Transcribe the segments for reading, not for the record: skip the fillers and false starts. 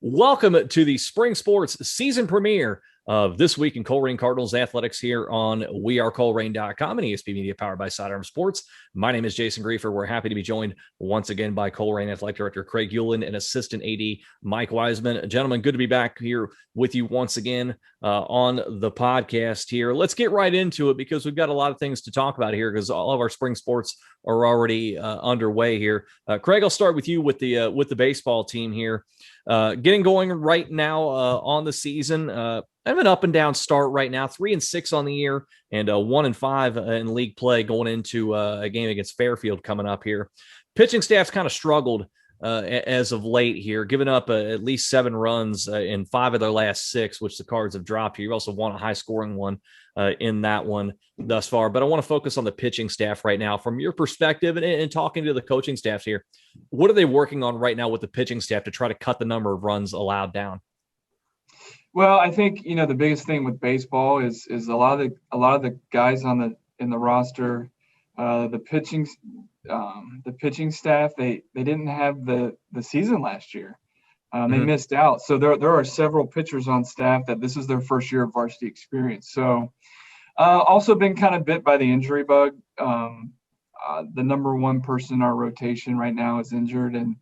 Welcome to the Spring Sports season premiere of This Week in Colerain Cardinals Athletics here on wearecolerain.com and ESP Media powered by Sidearm Sports. My name is Jason Griefer. We're happy to be joined once again by Colerain Athletic Director Craig Hewlin and Assistant AD Mike Wiseman. Gentlemen, good to be back here with you once again on the podcast here. Let's get right into it because we've got a lot of things to talk about here because all of our spring sports are already underway here. Craig, I'll start with you with the baseball team here. Getting going right now on the season. I have an up and down start right now, 3-6 on the year and 1-5 in league play going into a game against Fairfield coming up here. Pitching staff's kind of struggled as of late here, giving up at least 7 runs in 5 of their last 6, which the Cards have dropped here. You've also won a high scoring one in that one thus far. But I want to focus on the pitching staff right now. From your perspective and talking to the coaching staff here, what are they working on right now with the pitching staff to try to cut the number of runs allowed down? Well, I think the biggest thing with baseball is a lot of the guys in the roster, the pitching staff they didn't have the season last year. They missed out, so there are several pitchers on staff that this is their first year of varsity experience. So also been kind of bit by the injury bug. The number one person in our rotation right now is injured and.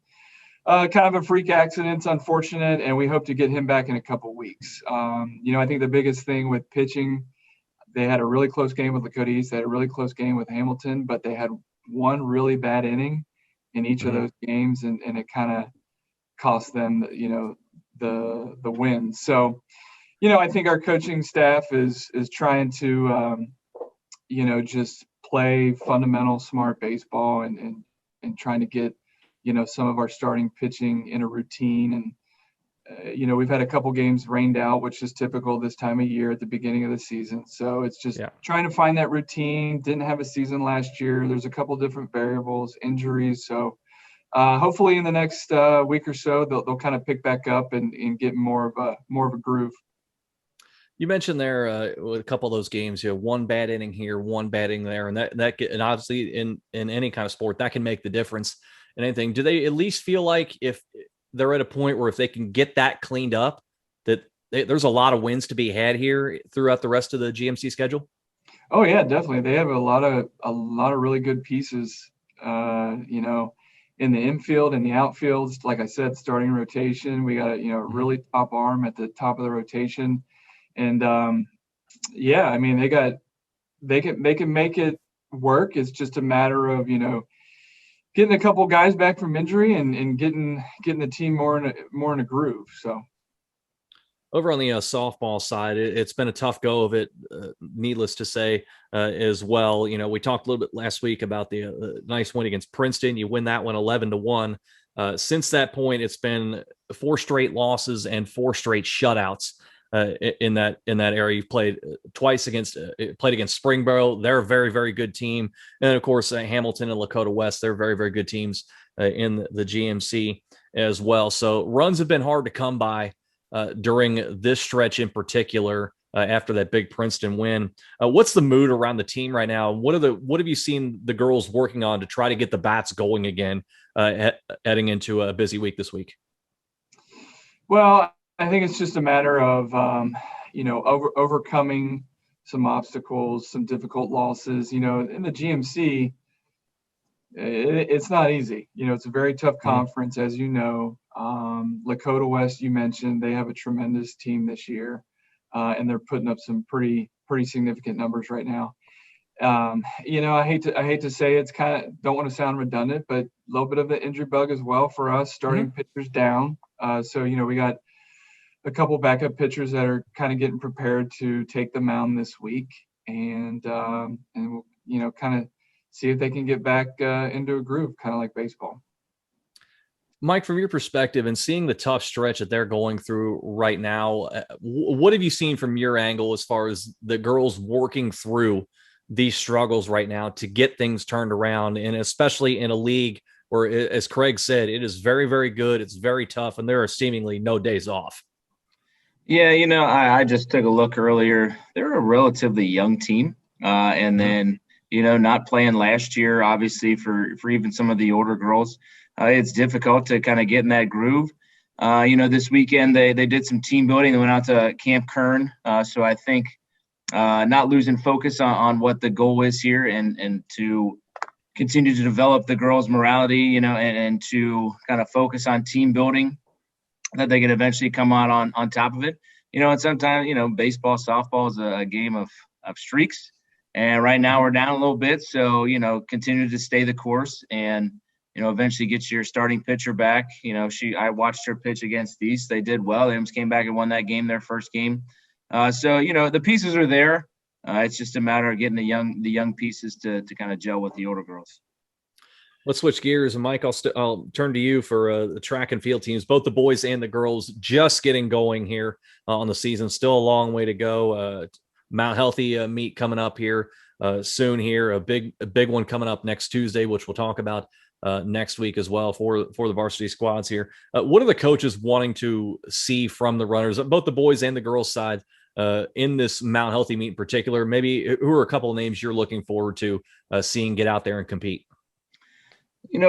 Kind of a freak accident. It's unfortunate, and we hope to get him back in a couple weeks. I think the biggest thing with pitching, they had a really close game with Lakota East. They had a really close game with Hamilton, but they had one really bad inning in each of those games, and it kind of cost them, the win. So, I think our coaching staff is trying to, just play fundamental, smart baseball and trying to get some of our starting pitching in a routine. And, we've had a couple games rained out, which is typical this time of year at the beginning of the season. So it's just trying to find that routine. Didn't have a season last year. There's a couple different variables, injuries. So hopefully in the next week or so, they'll kind of pick back up and get more of a groove. You mentioned there with a couple of those games, one bad inning here, one bad inning there, and and obviously in any kind of sport that can make the difference. Anything. Do they at least feel like if they're at a point where if they can get that cleaned up, that there's a lot of wins to be had here throughout the rest of the GMC schedule? Oh yeah, definitely. They have a lot of really good pieces, in the infield and the outfields. Like I said, starting rotation, we got a really top arm at the top of the rotation, and I mean they can make it work. It's just a matter of getting a couple guys back from injury and getting the team more in a groove. So over on the softball side, it's been a tough go of it, needless to say, as well. We talked a little bit last week about the nice win against Princeton. You win that one 11-1. Since that point, it's been 4 straight losses and 4 straight shutouts. In that area, you've played twice against Springboro. They're a very, very good team, and of course Hamilton and Lakota West. They're very, very good teams in the GMC as well. So runs have been hard to come by during this stretch in particular. After that big Princeton win, what's the mood around the team right now? What have you seen the girls working on to try to get the bats going again, heading into a busy week this week? Well, I think it's just a matter of, overcoming some obstacles, some difficult losses. In the GMC, it's not easy. It's a very tough conference, as you know. Lakota West, you mentioned, they have a tremendous team this year, and they're putting up some pretty significant numbers right now. I hate to say it's kind of, don't want to sound redundant, but a little bit of the injury bug as well for us, starting pitchers down. So we got a couple backup pitchers that are kind of getting prepared to take the mound this week, and kind of see if they can get back into a groove, kind of like baseball. Mike, from your perspective and seeing the tough stretch that they're going through right now, what have you seen from your angle as far as the girls working through these struggles right now to get things turned around, and especially in a league where, as Craig said, it is very, very good, it's very tough, and there are seemingly no days off? Yeah, I just took a look earlier. They're a relatively young team. And then, not playing last year, obviously, for even some of the older girls, it's difficult to kind of get in that groove. This weekend they did some team building. They went out to Camp Kern. So I think not losing focus on what the goal is here and to continue to develop the girls' morality, and to kind of focus on team building, that they can eventually come out on top of it. And sometimes, baseball, softball is a game of streaks. And right now we're down a little bit. So, continue to stay the course and, eventually get your starting pitcher back. I watched her pitch against East. They did well. They almost came back and won that game, their first game. So, the pieces are there. It's just a matter of getting the young pieces to kind of gel with the older girls. Let's switch gears, and Mike, I'll turn to you for the track and field teams. Both the boys and the girls just getting going here on the season. Still a long way to go. Mount Healthy meet coming up here soon. Here, a big one coming up next Tuesday, which we'll talk about next week as well for the varsity squads here. What are the coaches wanting to see from the runners, both the boys and the girls side, in this Mount Healthy meet in particular? Maybe who are a couple of names you're looking forward to seeing get out there and compete?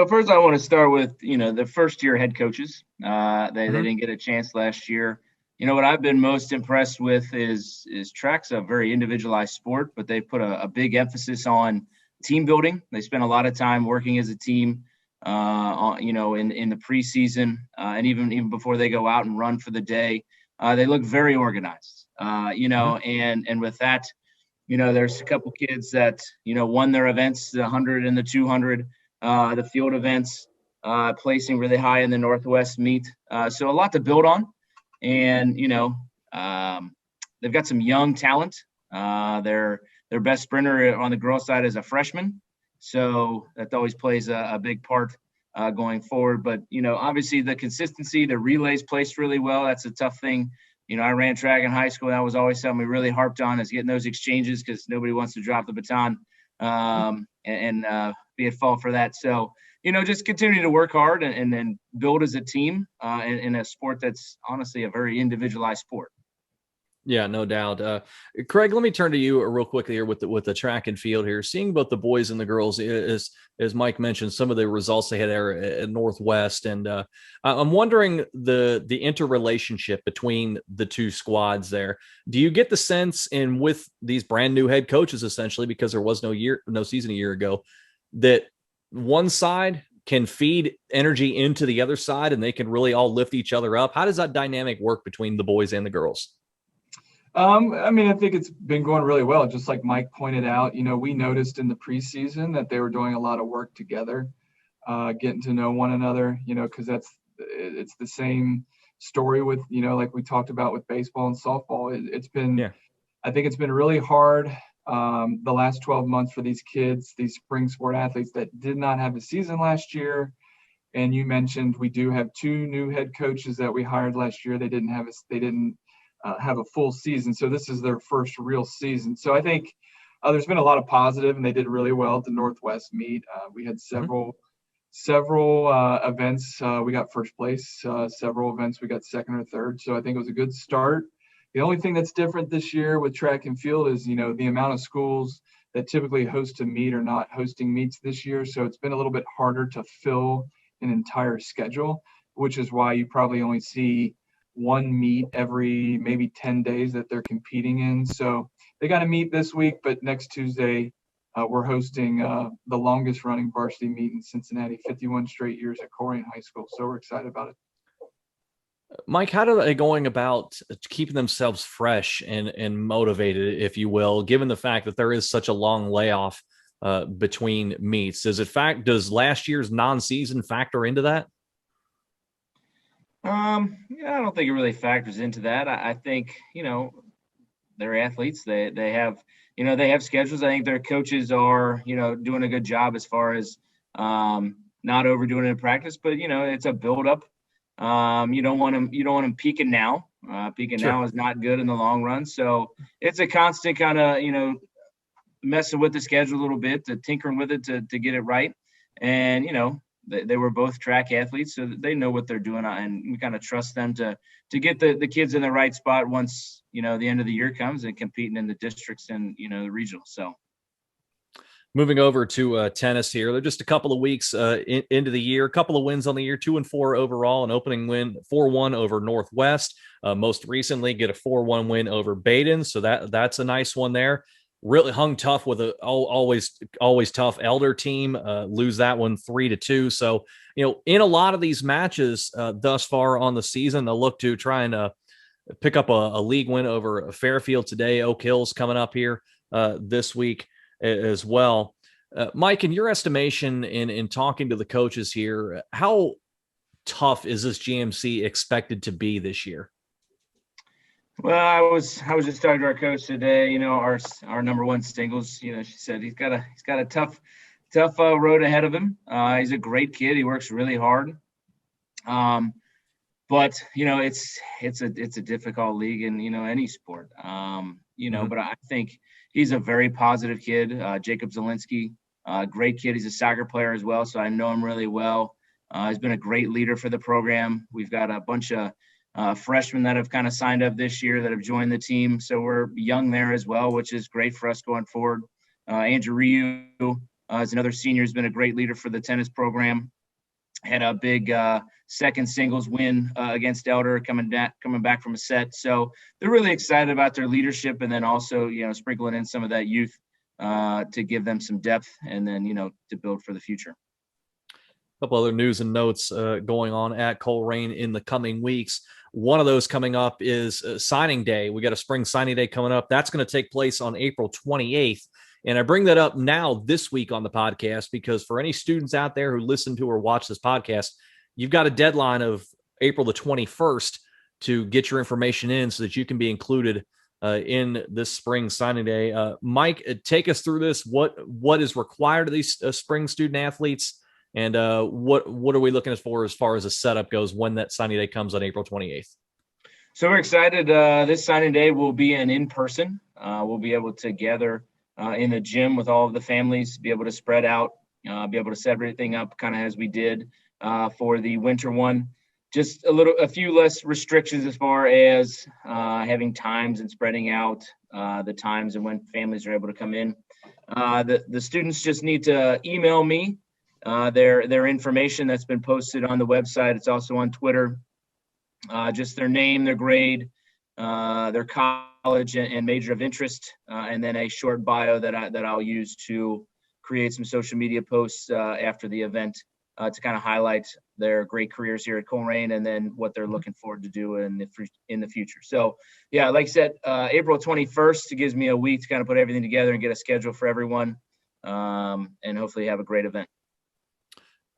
First I want to start with, the first year head coaches. They didn't get a chance last year. What I've been most impressed with is track's a very individualized sport, but they put a big emphasis on team building. They spend a lot of time working as a team, in the preseason, and even before they go out and run for the day. They look very organized, and with that, there's a couple kids that, won their events, the 100 and the 200, the field events, placing really high in the Northwest meet. So a lot to build on. And, they've got some young talent. Their best sprinter on the girls' side is a freshman. So that always plays a big part going forward. But, obviously the consistency, the relays placed really well. That's a tough thing. I ran track in high school. That was always something we really harped on, is getting those exchanges, because nobody wants to drop the baton and be at fault for that. So, just continue to work hard and then build as a team in a sport that's honestly a very individualized sport. Yeah, no doubt. Craig, let me turn to you real quickly here with the track and field here. Seeing both the boys and the girls, as Mike mentioned, some of the results they had there at Northwest, and I'm wondering the interrelationship between the two squads there. Do you get the sense, and with these brand new head coaches, essentially, because there was no season a year ago, that one side can feed energy into the other side and they can really all lift each other up? How does that dynamic work between the boys and the girls? I think it's been going really well. Just like Mike pointed out, we noticed in the preseason that they were doing a lot of work together, getting to know one another, because it's the same story with, like we talked about with baseball and softball. I think it's been really hard the last 12 months for these kids, these spring sport athletes that did not have a season last year. And you mentioned we do have two new head coaches that we hired last year. They didn't have a full season. So this is their first real season. So I think there's been a lot of positive, and they did really well at the Northwest meet. We had several events. We got first place, several events. We got second or third. So I think it was a good start. The only thing that's different this year with track and field is, the amount of schools that typically host a meet are not hosting meets this year. So it's been a little bit harder to fill an entire schedule, which is why you probably only see one meet every maybe 10 days that they're competing in. So they got a meet this week, but next Tuesday we're hosting the longest running varsity meet in Cincinnati, 51 straight years at Colerain High School. So we're excited about it. Mike, how are they going about keeping themselves fresh and motivated, if you will, given the fact that there is such a long layoff between meets? Does last year's non-season factor into that? I don't think it really factors into that. I think, they're athletes. They have schedules. I think their coaches are, doing a good job as far as not overdoing it in practice, but it's a build-up. You don't want them peaking now. Peaking Sure. now is not good in the long run. So it's a constant kind of, messing with the schedule a little bit, to tinkering with it to get it right. And, they were both track athletes, so they know what they're doing, and we kind of trust them to get the kids in the right spot once, the end of the year comes and competing in the districts and, the regional. So. Moving over to tennis here, they're just a couple of weeks into the year, a couple of wins on the year, 2-4 overall, an opening win, 4-1 over Northwest. Most recently, get a 4-1 win over Baden, so that's a nice one there. Really hung tough with a always tough Elder team. Lose that one 3-2. So in a lot of these matches thus far on the season, they'll look to try and pick up a league win over Fairfield today. Oak Hill's coming up here this week as well. Mike, in your estimation, in talking to the coaches here, how tough is this GMC expected to be this year? Well, I was just talking to our coach today. Our number one singles. She said he's got a tough road ahead of him. He's a great kid. He works really hard. But it's a difficult league in any sport. But I think he's a very positive kid. Jacob Zielinski, great kid. He's a soccer player as well, so I know him really well. He's been a great leader for the program. We've got a bunch of freshmen that have kind of signed up this year that have joined the team, so we're young there as well, which is great for us going forward. Andrew Ryu is another senior, has been a great leader for the tennis program. Had a big second singles win against Elder, coming back from a set. So they're really excited about their leadership, and then also sprinkling in some of that youth to give them some depth, and then to build for the future. A couple other news and notes going on at Colerain in the coming weeks. One of those coming up is signing day. We got a spring signing day coming up. That's going to take place on April 28th. And I bring that up now this week on the podcast because for any students out there who listen to or watch this podcast, you've got a deadline of April the 21st to get your information in so that you can be included in this spring signing day. Mike, take us through this. What is required of these spring student athletes, and what are we looking for as far as the setup goes when that signing day comes on April 28th? So we're excited. This signing day will be in person. We'll be able to gather in the gym with all of the families, be able to spread out, be able to set everything up kind of as we did for the winter one. Just a few less restrictions as far as having times and spreading out the times and when families are able to come in. The students just need to email me their information that's been posted on the website. It's also on Twitter. Just their name, their grade, their college and major of interest, and then a short bio that I'll use to create some social media posts after the event to kind of highlight their great careers here at Colerain and then what they're looking forward to do in the future. So yeah, like I said, April 21st, it gives me a week to kind of put everything together and get a schedule for everyone, and hopefully have a great event.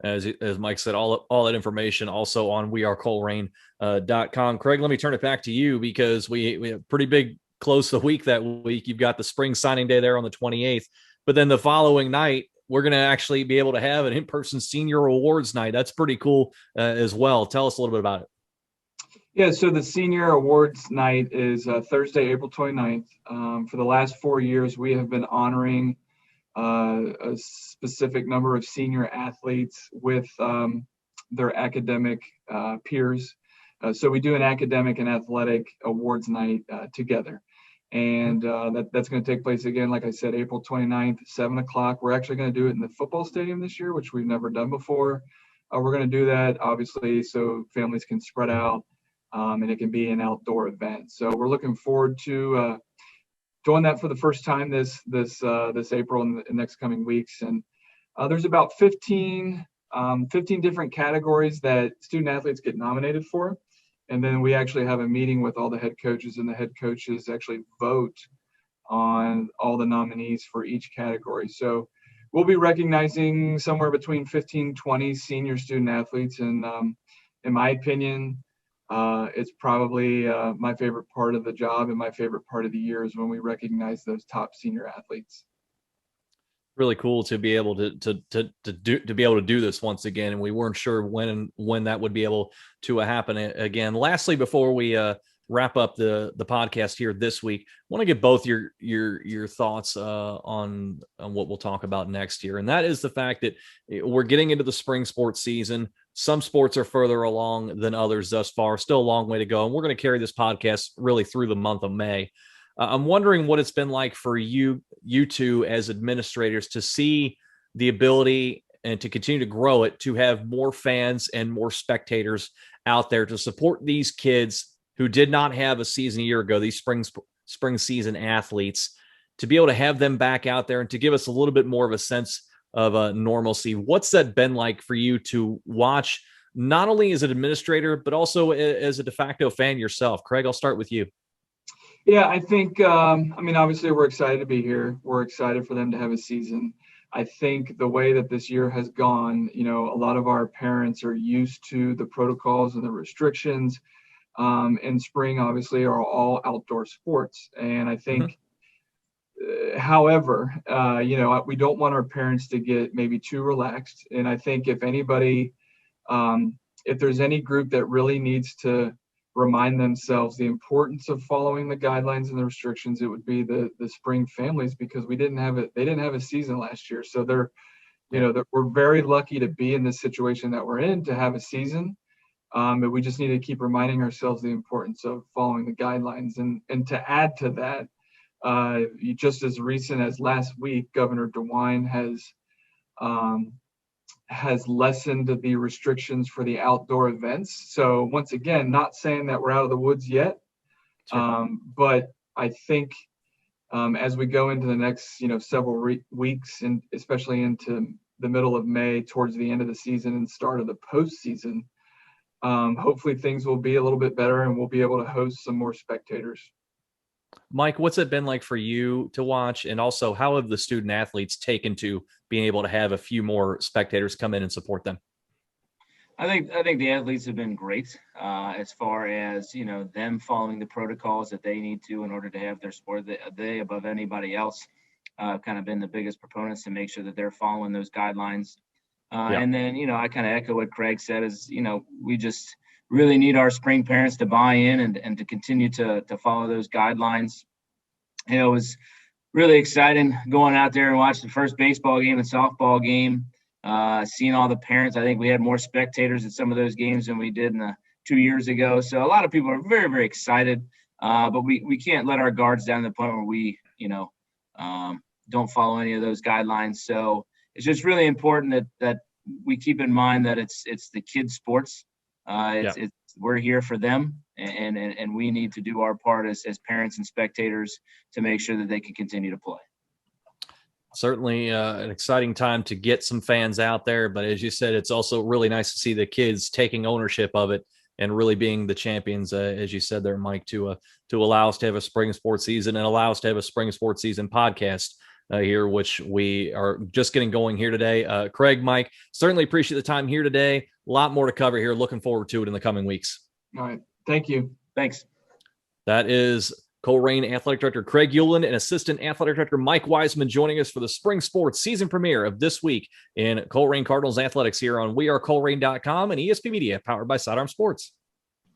As Mike said, all that information also on wearecolerain.com. Craig, let me turn it back to you because we have pretty big close the week that week. You've got the spring signing day there on the 28th, but then the following night, we're going to actually be able to have an in-person senior awards night. That's pretty cool as well. Tell us a little bit about it. Yeah, so the senior awards night is Thursday, April 29th. For the last 4 years, we have been honoring a specific number of senior athletes with their academic peers. So we do an academic and athletic awards night together. And that's going to take place again, like I said, April 29th, 7 o'clock. We're actually going to do it in the football stadium this year, which we've never done before. We're going to do that, obviously, so families can spread out and it can be an outdoor event. So we're looking forward to doing that for the first time this April and the next coming weeks. And there's about 15 different categories that student athletes get nominated for. And then we actually have a meeting with all the head coaches, and the head coaches actually vote on all the nominees for each category. So we'll be recognizing somewhere between 15, 20 senior student athletes. And in my opinion, it's probably my favorite part of the job and my favorite part of the year is when we recognize those top senior athletes. Really cool to be able to do this once again, and we weren't sure when that would be able to happen again. Lastly, before we wrap up the podcast here this week, I want to get both your thoughts on what we'll talk about next year, and that is the fact that we're getting into the spring sports season. Some sports are further along than others thus far, still a long way to go, and we're going to carry this podcast really through the month of May. I'm wondering what it's been like for you two as administrators to see the ability and to continue to grow it, to have more fans and more spectators out there to support these kids who did not have a season a year ago, these spring season athletes, to be able to have them back out there and to give us a little bit more of a sense of a normalcy. What's that been like for you to watch, not only as an administrator, but also as a de facto fan yourself? Craig, I'll start with you. Yeah, I think, obviously we're excited to be here. We're excited for them to have a season. I think the way that this year has gone, a lot of our parents are used to the protocols and the restrictions. In spring, obviously, are all outdoor sports. And I think, however, we don't want our parents to get maybe too relaxed. And I think if anybody, if there's any group that really needs to remind themselves the importance of following the guidelines and the restrictions, it would be the spring families, because they didn't have a season last year. So we're very lucky to be in this situation that we're in, to have a season. But we just need to keep reminding ourselves the importance of following the guidelines. And to add to that, just as recent as last week, Governor DeWine has lessened the restrictions for the outdoor events. So once again, not saying that we're out of the woods yet, but I think as we go into the next, several weeks, and especially into the middle of May, towards the end of the season and start of the postseason, hopefully things will be a little bit better and we'll be able to host some more spectators. Mike, what's it been like for you to watch? And also, how have the student athletes taken to being able to have a few more spectators come in and support them? I think the athletes have been great as far as, them following the protocols that they need to in order to have their sport. They above anybody else, kind of been the biggest proponents to make sure that they're following those guidelines. And then, I kind of echo what Craig said is, we just really need our spring parents to buy in and to continue to follow those guidelines. It was really exciting going out there and watching the first baseball game and softball game, seeing all the parents. I think we had more spectators at some of those games than we did 2 years ago. So a lot of people are very, very excited, but we can't let our guards down to the point where we, don't follow any of those guidelines. So it's just really important that we keep in mind that it's the kids' sports. We're here for them, and we need to do our part as parents and spectators to make sure that they can continue to play. Certainly an exciting time to get some fans out there, but as you said, it's also really nice to see the kids taking ownership of it and really being the champions, as you said there, Mike, to allow us to have a spring sports season and allow us to have a spring sports season podcast here, which we are just getting going here today. Craig, Mike, certainly appreciate the time here today. A lot more to cover here. Looking forward to it in the coming weeks. All right. Thank you. Thanks. That is Colerain Athletic Director Craig Uihlein and Assistant Athletic Director Mike Wiseman joining us for the spring sports season premiere of this week in Colerain Cardinals athletics here on wearecolerain.com and ESP Media, powered by Sidearm Sports.